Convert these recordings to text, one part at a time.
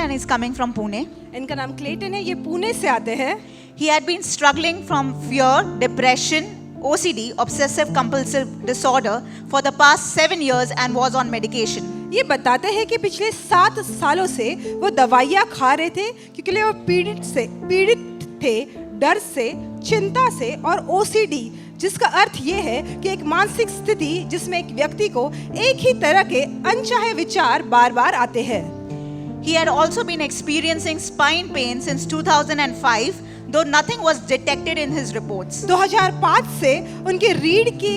and he's coming from Pune. इनका नाम Clayton है, ये पुणे से आते हैं। He had been struggling from fear, depression, OCD, obsessive compulsive disorder for the past 7 years and was on medication. ये बताते हैं कि पिछले 7 सालों से वो दवाइयाँ खा रहे थे क्योंकि वो पीड़ित थे डर से, चिंता से और OCD, जिसका अर्थ ये है कि एक मानसिक स्थिति जिसमें एक व्यक्ति को एक ही तरह के अनचाहे विचार बार बार आते हैं। He had also been experiencing spine pain since 2005, though nothing was detected in his reports. 2005 से उनकी रीढ़ की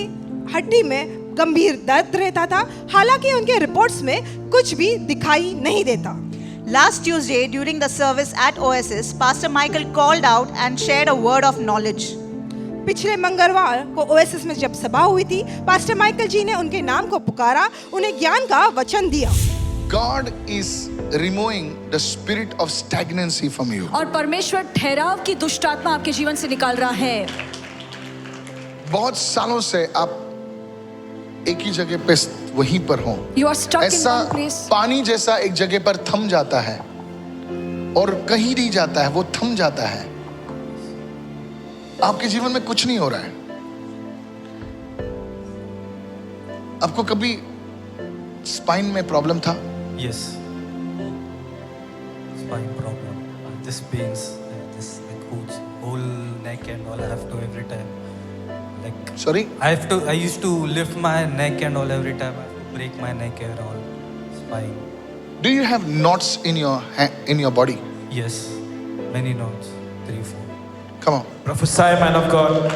हड्डी में गंभीर दर्द रहता था, हालांकि उनके रिपोर्ट्स में कुछ भी दिखाई नहीं देता। Last Tuesday, during the service at Oasis, Pastor Michael called out and shared a word of knowledge. पिछले मंगलवार को ओएसिस में जब सभा हुई थी, पास्टर माइकल जी ने उनके नाम को पुकारा, उन्हें ज्ञान का वचन दिया। God is removing the spirit of stagnancy from you. और परमेश्वर ठहराव की दुष्ट आत्मा आपके जीवन से निकाल रहा है। बहुत सालों से आप एक ही जगह पे वहीं पर हो। You are stuck in ऐसा one place. पानी जैसा एक जगह पर थम जाता है और कहीं नहीं जाता है, वो थम जाता है। आपके जीवन में कुछ नहीं हो रहा है। आपको कभी स्पाइन में प्रॉब्लम था? Yes. Spine problem. This pains, this like whole neck and all. I have to every time. Like Sorry? I used to lift my neck and all every time. I have to break my neck and all. Spine. Do you have knots in your body? Yes. Many knots. 3, 4. Come on. Prophesy, man of God.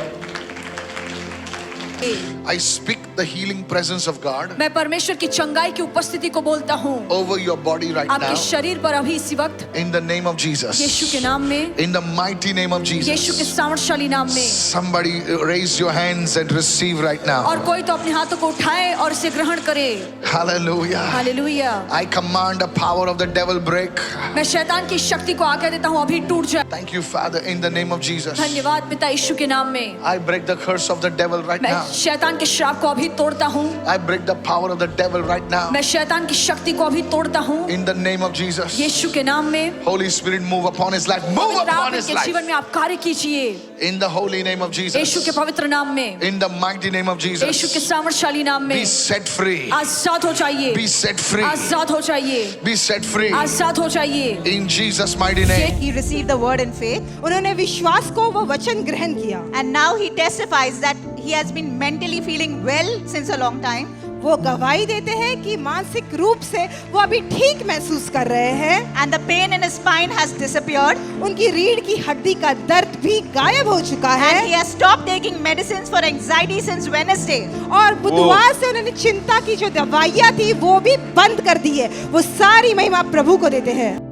I speak the healing presence of God मैं परमेश्वर की चंगाई की उपस्थिति को बोलता हूँ over your body right आपके now. शरीर पर अभी इसी वक्त, In the name of Jesus. यीशु के नाम में, In the mighty name of यीशु के Jesus. सामर्थशाली नाम में। Somebody raise your hands and receive right now. और कोई तो अपने हाथों को उठाए और इसे ग्रहण करे। Hallelujah. Hallelujah. I command the power of the devil break. मैं शैतान की शक्ति को आज्ञा देता हूँ अभी टूट जाए। Thank you, Father, in the name of Jesus. धन्यवाद पिता यीशु के नाम में। I break the curse of the devil right मैं now. शैतान के श्राप को अभी तोड़ता हूँ। I break the power of the devil right now. मैं शैतान की शक्ति को अभी तोड़ता हूँ In the name of Jesus. यीशु के नाम में। Holy Spirit, move upon his life. Move पवित्र आप upon his इनके जीवन life. में आप कार्य कीजिए In the holy name of यीशु के Jesus. पवित्र नाम में, In the mighty name of यीशु के Jesus. सामर्थशाली नाम में। Be set free. आजाद हो जाइए, Be set free. आजाद हो जाइए, Be set free. आजाद हो जाइए। In Jesus' mighty name. He received the word in faith, उन्होंने विश्वास को वो वचन ग्रहण किया। and now he testifies that he has been mentally feeling well since a long time. वो गवाही देते हैं कि मानसिक रूप से वो अभी ठीक महसूस कर रहे हैं। And the pain in his spine has disappeared. उनकी रीढ़ की हड्डी का दर्द भी गायब हो चुका है And he has stopped taking medicines for anxiety since Wednesday. और बुधवार से उन्होंने चिंता की जो दवाइयाँ थी वो भी बंद कर दी है। वो सारी महिमा प्रभु को देते हैं।